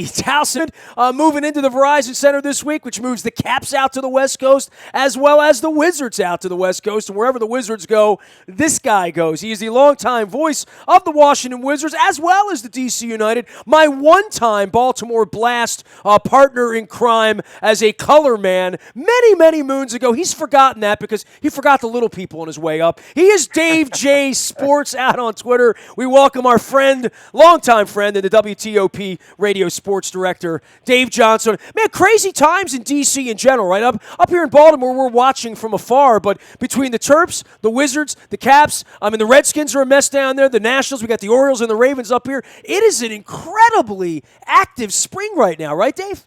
Towson moving into the Verizon Center this week, which moves the Caps out to the West Coast as well as the Wizards out to the West Coast. And wherever the Wizards go, this guy goes. He is the longtime voice of the Washington Wizards as well as the D.C. United. My one-time Baltimore Blast partner in crime as a color man many, many moons ago. He's forgotten that because he forgot the little people on his way up. He is Dave J. Sports out on Twitter. We welcome our friend, longtime friend in the WTOP radio sports director, Dave Johnson. Man, crazy times in D.C. in general, right? Up here in Baltimore, we're watching from afar, but between the Terps, the Wizards, the Caps, the Redskins are a mess down there, the Nationals, we got the Orioles and the Ravens up here. It is an incredibly active spring right now, right, Dave?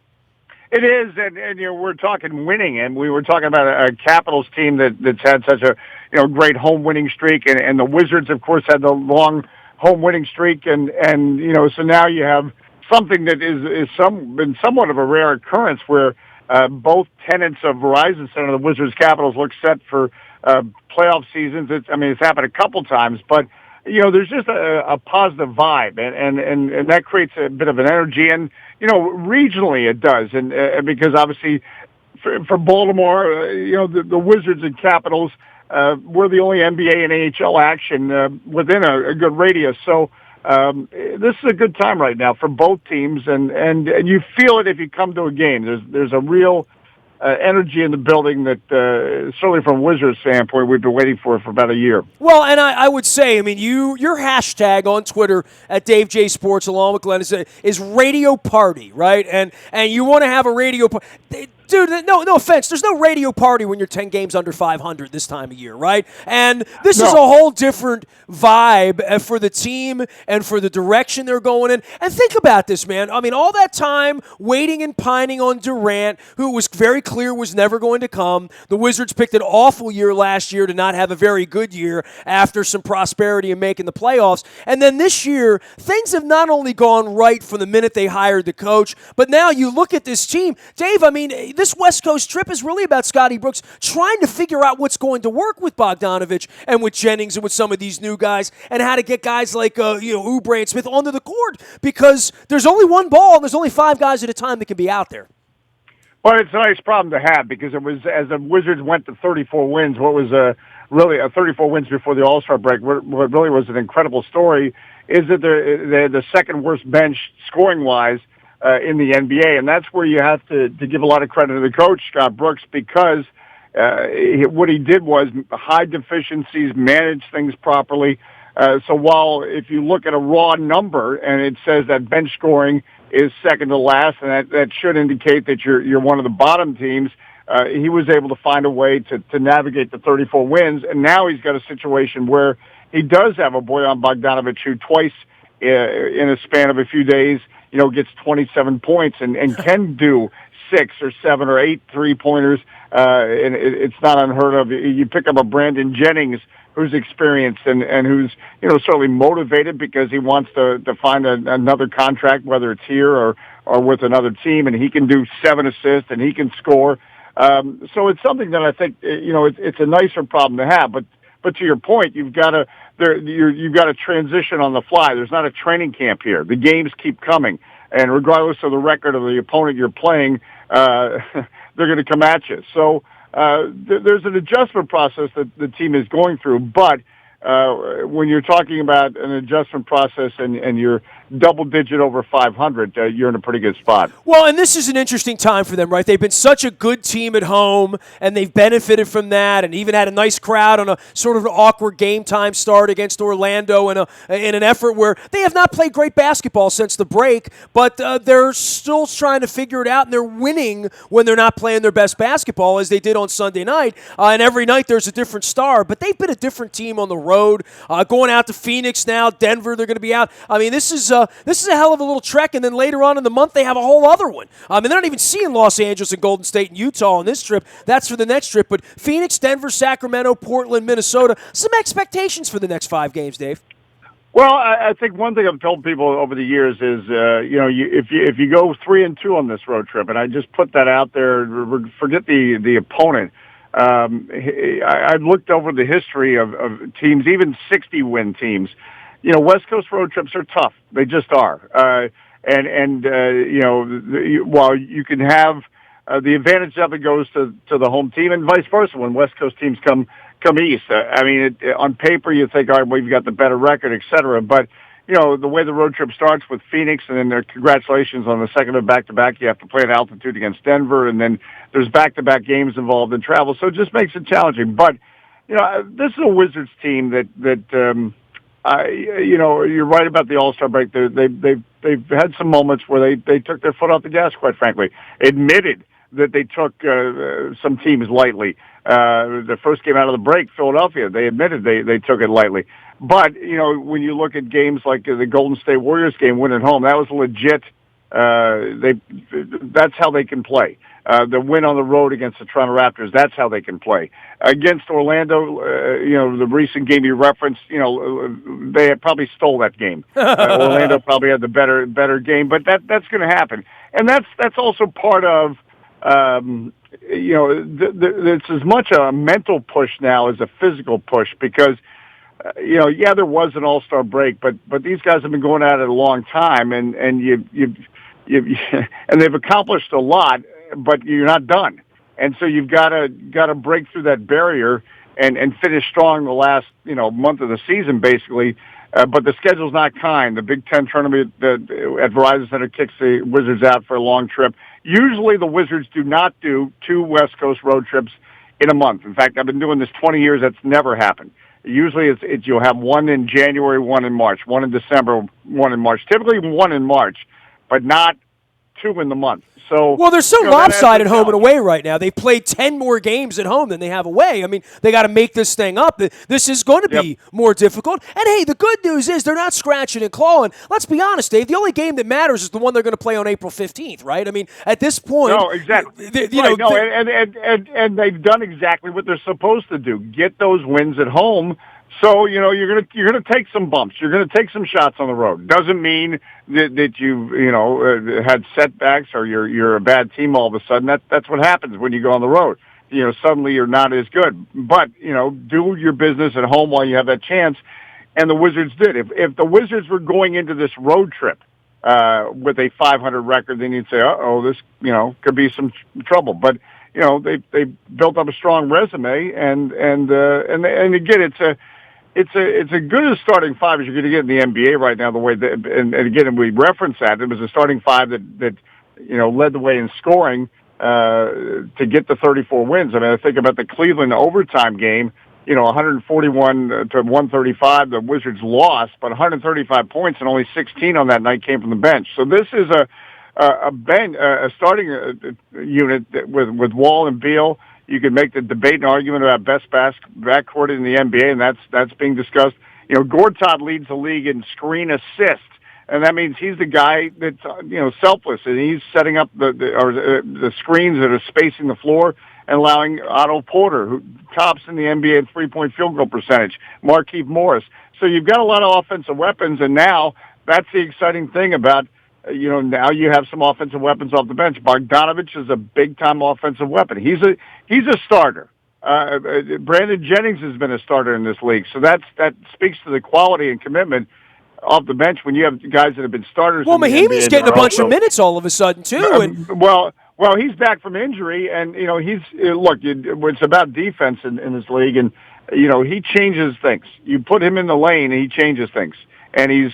It is, and we're talking winning, and we were talking about a Capitals team that's had such a great home winning streak, and the Wizards, of course, had the long home winning streak, and so now you have something that been somewhat of a rare occurrence where both tenants of Verizon Center, the Wizards Capitals, look set for playoff seasons. It's happened a couple times, but there's just a positive vibe, and that creates a bit of an energy, and regionally it does, and because obviously for Baltimore, the Wizards and Capitals, we're the only NBA and AHL action within a good radius, so. This is a good time right now for both teams, and you feel it if you come to a game. There's a real energy in the building that, certainly from Wizards' standpoint, we've been waiting for about a year. Well, and I would say, your hashtag on Twitter at Dave J Sports, along with Glenn, is radio party, right? And you want to have a radio party. Dude, no offense. There's no radio party when you're 10 games under 500 this time of year, right? And this is a whole different vibe for the team and for the direction they're going in. And think about this, man. All that time waiting and pining on Durant, who was very clear was never going to come. The Wizards picked an awful year last year to not have a very good year after some prosperity in making the playoffs. And then this year, things have not only gone right from the minute they hired the coach, but now you look at this team. Dave, this West Coast trip is really about Scotty Brooks trying to figure out what's going to work with Bogdanovich and with Jennings and with some of these new guys and how to get guys like Oubre and Smith onto the court because there's only one ball and there's only 5 guys at a time that can be out there. Well, it's a nice problem to have because it was, as the Wizards went to 34 wins, what was really 34 wins before the All-Star break, what really was an incredible story is that they're the second worst bench scoring-wise in the NBA, and that's where you have to give a lot of credit to the coach, Scott Brooks, because what he did was hide deficiencies, manage things properly. So while if you look at a raw number and it says that bench scoring is second to last, and that should indicate that you're one of the bottom teams, he was able to find a way to navigate the 34 wins, and now he's got a situation where he does have a Bojan Bogdanović who twice in a span of a few days gets 27 points and can do 6 or 7 or 8 3-pointers. And it's not unheard of. You pick up a Brandon Jennings who's experienced and who's, certainly motivated because he wants to find another contract, whether it's here or with another team, and he can do 7 assists and he can score. So it's something that I think, it's a nicer problem to have, but to your point, you've got to transition on the fly. There's not a training camp here. The games keep coming, and regardless of the record of the opponent you're playing, they're going to come at you. So there's an adjustment process that the team is going through, but when you're talking about an adjustment process and you're double-digit over 500, you're in a pretty good spot. Well, and this is an interesting time for them, right? They've been such a good team at home, and they've benefited from that, and even had a nice crowd on a sort of an awkward game time start against Orlando in an effort where they have not played great basketball since the break, but they're still trying to figure it out, and they're winning when they're not playing their best basketball, as they did on Sunday night. And every night there's a different star, but they've been a different team on the road. Going out to Phoenix now, Denver, they're going to be out. This is a hell of a little trek, and then later on in the month they have a whole other one. They're not even seeing Los Angeles and Golden State and Utah on this trip. That's for the next trip. But Phoenix, Denver, Sacramento, Portland, Minnesota, some expectations for the next 5 games, Dave. Well, I think one thing I've told people over the years is, if you go 3-2 on this road trip, and I just put that out there, forget the opponent. I've looked over the history of teams, even 60-win teams. West Coast road trips are tough. They just are. and while you can have the advantage of it goes to the home team, and vice versa when West Coast teams come east. On paper you think, all right, well, you've got the better record, et cetera, but the way the road trip starts with Phoenix, and then congratulations on the second of back-to-back. You have to play at altitude against Denver, and then there's back-to-back games involved in travel, so it just makes it challenging. But this is a Wizards team that you're right about the All-Star break. They've had some moments where they took their foot off the gas, quite frankly. Admitted that they took some teams lightly. The first game out of the break, Philadelphia, they admitted they took it lightly. But, when you look at games like the Golden State Warriors game, win at home, that was legit. That's how they can play. The win on the road against the Toronto Raptors, that's how they can play. Against Orlando, the recent game you referenced, they had probably stole that game. Orlando probably had the better game, but that's going to happen. And that's also part of, it's as much a mental push now as a physical push because, there was an All-Star break, but these guys have been going at it a long time, and and they've accomplished a lot, but you're not done, and so you've got to break through that barrier and finish strong the last month of the season, basically. But the schedule's not kind. The Big Ten tournament at Verizon Center kicks the Wizards out for a long trip. Usually, the Wizards do not do 2 West Coast road trips in a month. In fact, I've been doing this 20 years. That's never happened. Usually, it's you'll have one in January, one in March, one in December, one in March. Typically, one in March, but not 2 in the month. So, well, they're so lopsided home and away right now. They've played 10 more games at home than they have away. I mean, they got to make this thing up. This is going to be more difficult. And, hey, the good news is they're not scratching and clawing. Let's be honest, Dave. The only game that matters is the one they're going to play on April 15th, right? I mean, at this point. No, exactly. And they've done exactly what they're supposed to do. Get those wins at home. So, you're gonna take some bumps. You're gonna take some shots on the road. Doesn't mean that you've had setbacks or you're a bad team all of a sudden. That's what happens when you go on the road. Suddenly you're not as good. But do your business at home while you have that chance. And the Wizards did. If the Wizards were going into this road trip with a 500 record, then you'd say, this could be some trouble. But they built up a strong resume, and again, it's a good a starting five as you're going to get in the NBA right now. The way that, and again, we reference that it was a starting five that led the way in scoring to get the 34 wins. I mean, I think about the Cleveland overtime game. 141 to 135. The Wizards lost, but 135 points and only 16 on that night came from the bench. So this is a starting unit with Wall and Beal. You could make the debate and argument about best backcourt in the NBA, and that's being discussed. Gortat leads the league in screen assists, and that means he's the guy that's selfless, and he's setting up the screens that are spacing the floor and allowing Otto Porter, who tops in the NBA in three-point field goal percentage, Markieff Morris. So you've got a lot of offensive weapons, and now that's the exciting thing about. Now you have some offensive weapons off the bench. Bogdanovich is a big-time offensive weapon. He's a starter. Brandon Jennings has been a starter in this league, so that speaks to the quality and commitment off the bench when you have guys that have been starters. Well, Mahinmi's getting a bunch of minutes all of a sudden too. Well, he's back from injury, and it's about defense in this league, and he changes things. You put him in the lane, and he changes things, and he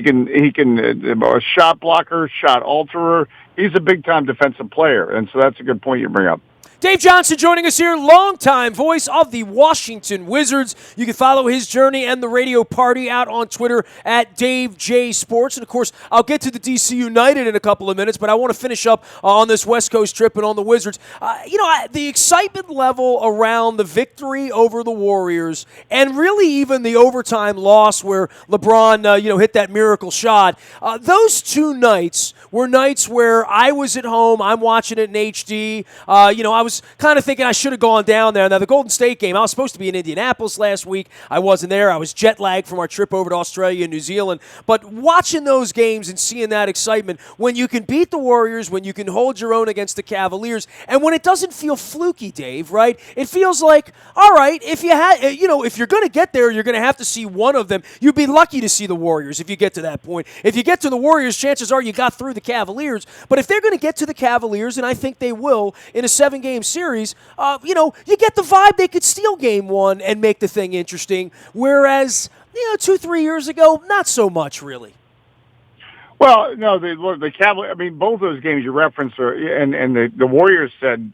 can a shot blocker, shot alterer. He's a big-time defensive player, and so that's a good point you bring up. Dave Johnson joining us here, longtime voice of the Washington Wizards. You can follow his journey and the radio party out on Twitter at Dave J Sports. And, of course, I'll get to the D.C. United in a couple of minutes, but I want to finish up on this West Coast trip and on the Wizards. The excitement level around the victory over the Warriors and really even the overtime loss where LeBron, hit that miracle shot, those 2 nights were nights where I was at home. I'm watching it in HD. I was was kind of thinking I should have gone down there. Now, the Golden State game, I was supposed to be in Indianapolis last week. I wasn't there. I was jet lagged from our trip over to Australia and New Zealand. But watching those games and seeing that excitement, when you can beat the Warriors, when you can hold your own against the Cavaliers, and when it doesn't feel fluky, Dave, right? It feels like, all right, if you're going to get there, you're going to have to see one of them. You'd be lucky to see the Warriors if you get to that point. If you get to the Warriors, chances are you got through the Cavaliers. But if they're going to get to the Cavaliers, and I think they will in a 7-game series, you get the vibe they could steal game one and make the thing interesting. Whereas, 2-3 years ago, not so much really. Well, no, the Cavaliers. I mean, both those games you referenced, and the Warriors said,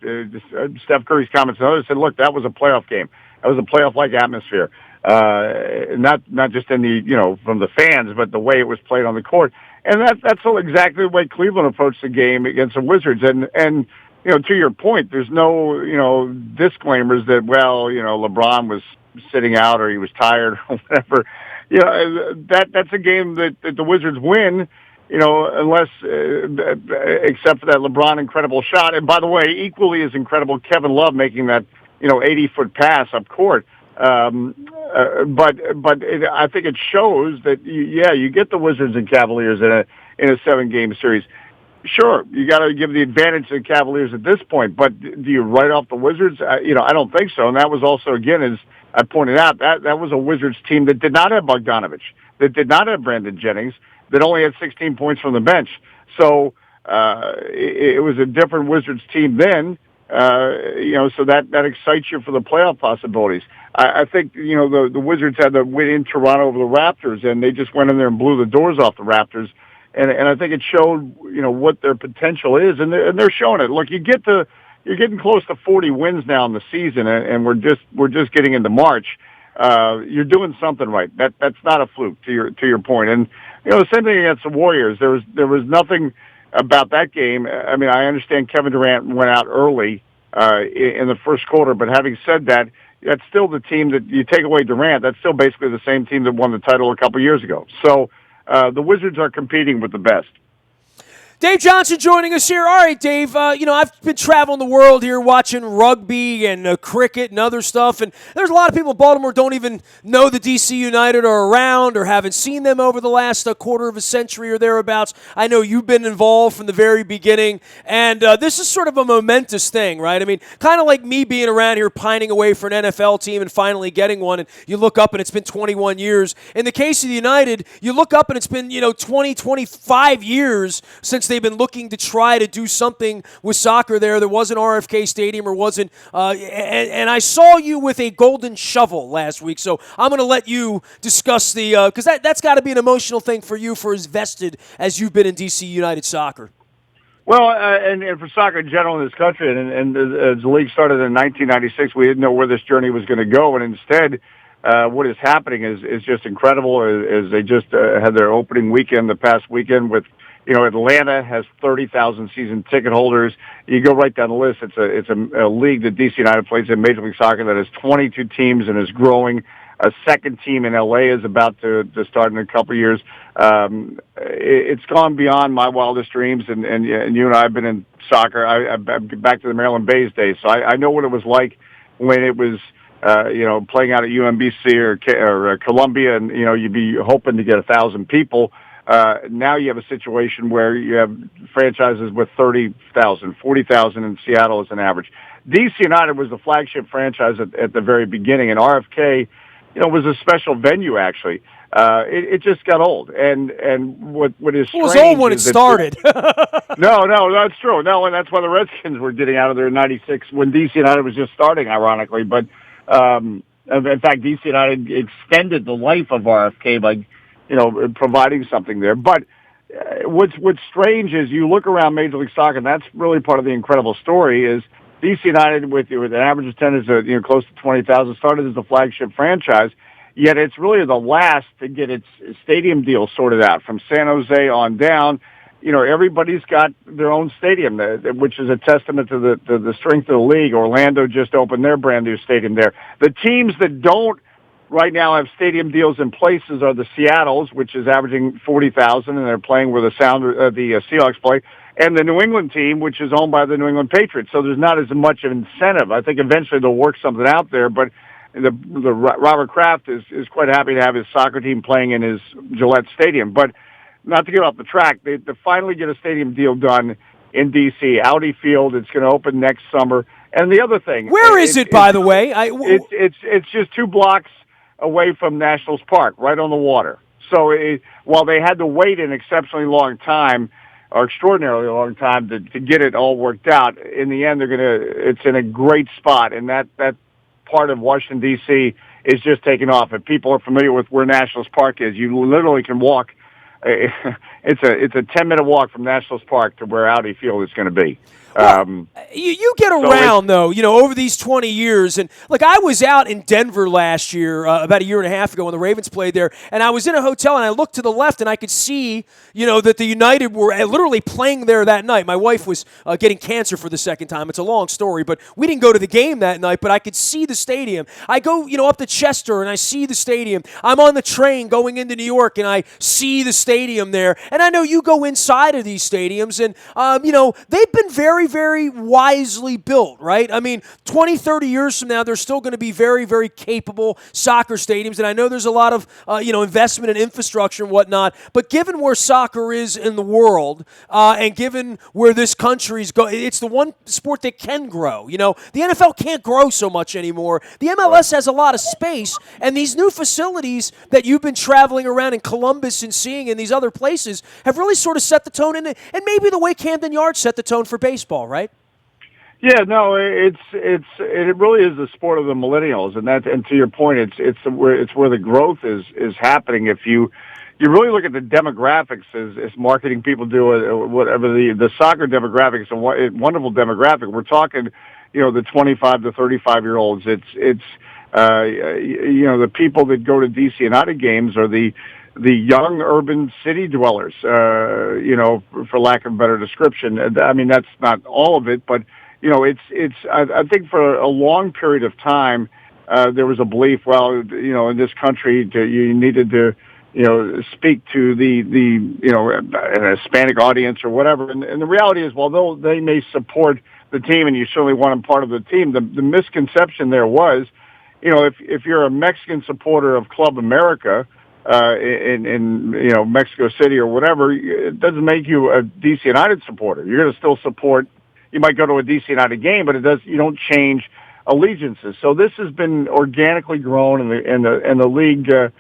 Steph Curry's comments and others said, look, that was a playoff game. That was a playoff-like atmosphere. Not just in the from the fans, but the way it was played on the court. And that's exactly the way Cleveland approached the game against the Wizards. And to your point, there's no disclaimers that LeBron was sitting out or he was tired or whatever. That's a game that the Wizards win. Unless, except for that LeBron incredible shot. And by the way, equally as incredible, Kevin Love making that, 80-foot pass up court. I think it shows that, you get the Wizards and Cavaliers in a 7-game series. Sure, you got to give the advantage to the Cavaliers at this point, but do you write off the Wizards? I don't think so. And that was also, again, as I pointed out, that was a Wizards team that did not have Bogdanovich, that did not have Brandon Jennings, that only had 16 points from the bench. So it was a different Wizards team then, so that excites you for the playoff possibilities. I think, the Wizards had the win in Toronto over the Raptors, and they just went in there and blew the doors off the Raptors. And I think it showed, what their potential is, and they're showing it. Look, you're getting close to 40 wins now in the season, and we're just getting into March. You're doing something right. That's not a fluke, to your point. And the same thing against the Warriors. There was nothing about that game. I mean, I understand Kevin Durant went out early in the first quarter, but having said that, that's still the team that you take away Durant. That's still basically the same team that won the title a couple years ago. So the Wizards are competing with the best. Dave Johnson joining us here. All right, Dave, I've been traveling the world here watching rugby and cricket and other stuff, and there's a lot of people in Baltimore don't even know the D.C. United are around or haven't seen them over the last quarter of a century or thereabouts. I know you've been involved from the very beginning, and this is sort of a momentous thing, right? I mean, kind of like me being around here pining away for an NFL team and finally getting one, and you look up and it's been 21 years. In the case of the United, you look up and it's been, 20, 25 years since they've been looking to try to do something with soccer there. There wasn't RFK Stadium or wasn't, and I saw you with a golden shovel last week, so I'm going to let you discuss because that's got to be an emotional thing for you for as vested as you've been in DC United soccer. Well, and for soccer in general in this country, and as the league started in 1996, we didn't know where this journey was going to go, and instead, what is happening is just incredible. As they just had their opening weekend the past weekend with, Atlanta has 30,000 season ticket holders. You go right down the list. It's a league that DC United plays in Major League Soccer that has 22 teams and is growing. A second team in LA is about to start in a couple of years. It's gone beyond my wildest dreams, and you and I have been in soccer. I've been back to the Maryland Bays days, so I know what it was like when it was playing out at UMBC or Columbia, and you'd be hoping to get 1,000 people. Now you have a situation where you have franchises with 30,000, 40,000 in Seattle as an average. DC United was the flagship franchise at the very beginning, and RFK, was a special venue actually. It just got old, and what is strange, it was old when it started. No, that's true. No, and that's why the Redskins were getting out of there in '96 when DC United was just starting, ironically. But in fact, DC United extended the life of RFK by providing something there. But what's strange is you look around Major League Soccer, and that's really part of the incredible story, is DC United with an average attendance of close to 20,000 started as the flagship franchise, yet it's really the last to get its stadium deal sorted out. From San Jose on down, everybody's got their own stadium, which is a testament to the strength of the league. Orlando just opened their brand new stadium there. The teams that don't right now have stadium deals in places are the Seattle's, which is averaging 40,000, and they're playing where the Seahawks play, and the New England team, which is owned by the New England Patriots. So there's not as much of incentive. I think eventually they'll work something out there, but the Robert Kraft is quite happy to have his soccer team playing in his Gillette Stadium. But not to get off the track, they finally get a stadium deal done in D.C. Audi Field. It's going to open next summer. And the other thing, where is it, by the way? It's just 2 blocks away from Nationals Park, right on the water. So while they had to wait an exceptionally long time, or extraordinarily long time to get it all worked out, in the end it's in a great spot, and that part of Washington D.C. is just taking off. If people are familiar with where Nationals Park is, you literally can walk. It's a 10-minute walk from Nationals Park to where Audi Field is going to be. Well, you get around, though, over these 20 years. And, look, I was out in Denver last year, about a year and a half ago when the Ravens played there, and I was in a hotel, and I looked to the left, and I could see, that the United were literally playing there that night. My wife was getting cancer for the second time. It's a long story, but we didn't go to the game that night, but I could see the stadium. I go, up to Chester, and I see the stadium. I'm on the train going into New York, and I see the stadium there. And I know you go inside of these stadiums, and, they've been very, very wisely built, right? I mean, 20, 30 years from now, they're still going to be very, very capable soccer stadiums, and I know there's a lot of, investment in infrastructure and whatnot, but given where soccer is in the world, and given where this country's going, it's the one sport that can grow. The NFL can't grow so much anymore. The MLS has a lot of space, and these new facilities that you've been traveling around in Columbus and seeing in these other places have really sort of set the tone, and maybe the way Camden Yards set the tone for baseball, right? Yeah, no, it really is the sport of the millennials, and to your point, it's where the growth is happening. If you really look at the demographics as marketing people do, whatever the soccer demographics is a wonderful demographic. We're talking, the 25 to 35-year-olds. It's the people that go to DC United games are the young urban city dwellers, for lack of a better description. I mean, that's not all of it, but, I think for a long period of time, there was a belief, in this country, you needed to, speak to an Hispanic audience or whatever. And the reality is, although they may support the team and you certainly want them part of the team, the misconception there was, if you're a Mexican supporter of Club America, in Mexico City or whatever, it doesn't make you a DC United supporter. You're going to still support. You might go to a DC United game, but you don't change allegiances. So this has been organically grown, and the league, again,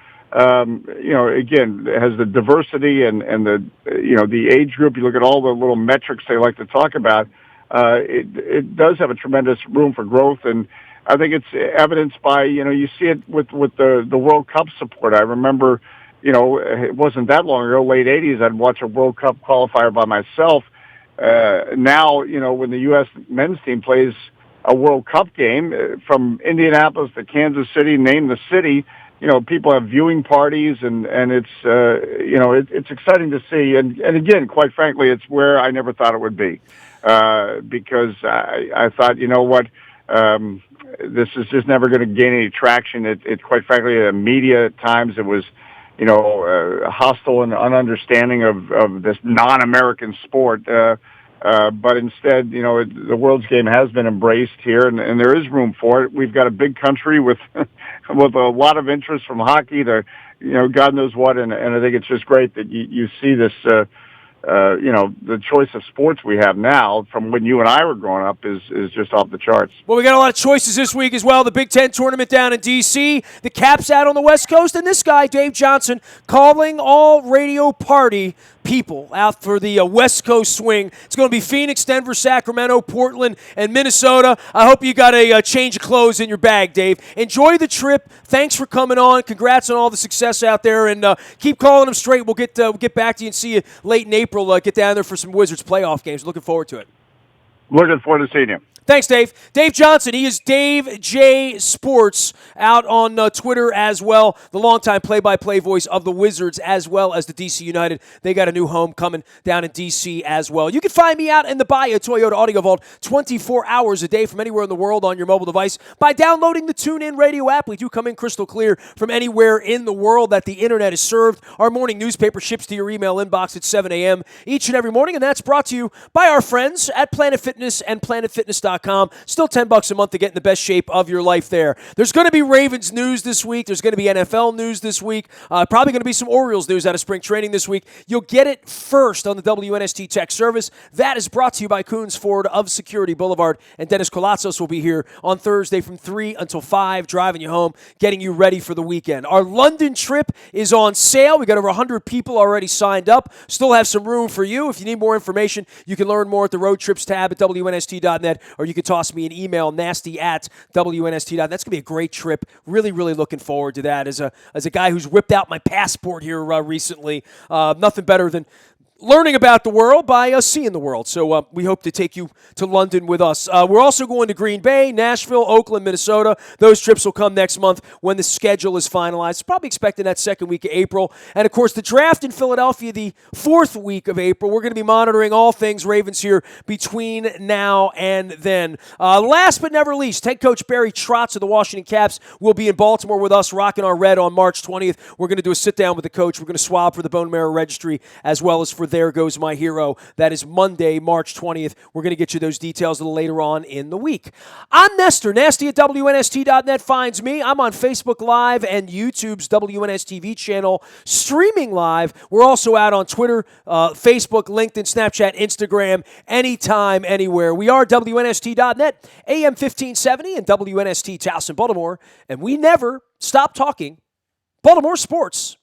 has the diversity and the age group. You look at all the little metrics they like to talk about. It does have a tremendous room for growth, and I think it's evidenced by, you see it with the World Cup support. I remember, it wasn't that long ago, late 80s, I'd watch a World Cup qualifier by myself. Now, when the U.S. men's team plays a World Cup game, from Indianapolis to Kansas City, name the city, people have viewing parties, and it's, it's exciting to see. And again, quite frankly, it's where I never thought it would be, because I thought, this is just never going to gain any traction. It quite frankly, the media at times, it was, hostile and ununderstanding of this non-American sport. But instead, the world's game has been embraced here, and there is room for it. We've got a big country with with a lot of interest from hockey to, God knows what, and I think it's just great that you see this. The choice of sports we have now from when you and I were growing up is just off the charts. Well, we got a lot of choices this week as well. The Big Ten tournament down in D.C., the Caps out on the West Coast, and this guy, Dave Johnson, calling all radio party people out for the West Coast swing. It's going to be Phoenix, Denver, Sacramento, Portland, and Minnesota. I hope you got a change of clothes in your bag, Dave. Enjoy the trip. Thanks for coming on. Congrats on all the success out there, and keep calling them straight. We'll get back to you and see you late in April. Get down there for some Wizards playoff games. Looking forward to it. Looking forward to seeing you. Thanks, Dave. Dave Johnson, he is Dave J Sports out on Twitter as well, the longtime play-by-play voice of the Wizards as well as the DC United. They got a new home coming down in DC as well. You can find me out in the Bahia Toyota Audio Vault 24 hours a day from anywhere in the world on your mobile device by downloading the TuneIn Radio app. We do come in crystal clear from anywhere in the world that the internet is served. Our morning newspaper ships to your email inbox at 7 a.m. each and every morning, and that's brought to you by our friends at Planet Fitness and PlanetFitness.com. Still $10 a month to get in the best shape of your life there. There's going to be Ravens news this week. There's going to be NFL news this week. Probably going to be some Orioles news out of spring training this week. You'll get it first on the WNST Tech Service. That is brought to you by Coons Ford of Security Boulevard. And Dennis Colatzos will be here on Thursday from 3 until 5, driving you home, getting you ready for the weekend. Our London trip is on sale. We got over 100 people already signed up. Still have some room for you. If you need more information, you can learn more at the Road Trips tab at WNST.net, or you can toss me an email, nasty@WNST.net. That's going to be a great trip. Really, really looking forward to that. As a guy who's whipped out my passport here recently, nothing better than learning about the world by seeing the world. So we hope to take you to London with us. We're also going to Green Bay, Nashville, Oakland, Minnesota. Those trips will come next month when the schedule is finalized. Probably expecting that second week of April. And, of course, the draft in Philadelphia the fourth week of April. We're going to be monitoring all things Ravens here between now and then. Last but never least, head coach Barry Trotz of the Washington Caps will be in Baltimore with us, rocking our red on March 20th. We're going to do a sit-down with the coach. We're going to swab for the bone marrow registry as well as for There Goes My Hero. That is Monday, March 20th. We're going to get you those details a little later on in the week. I'm Nestor. Nasty at WNST.net finds me. I'm on Facebook Live and YouTube's WNSTV channel, streaming live. We're also out on Twitter, Facebook, LinkedIn, Snapchat, Instagram, anytime, anywhere. We are WNST.net, AM 1570 and WNST Towson, Baltimore, and we never stop talking Baltimore sports.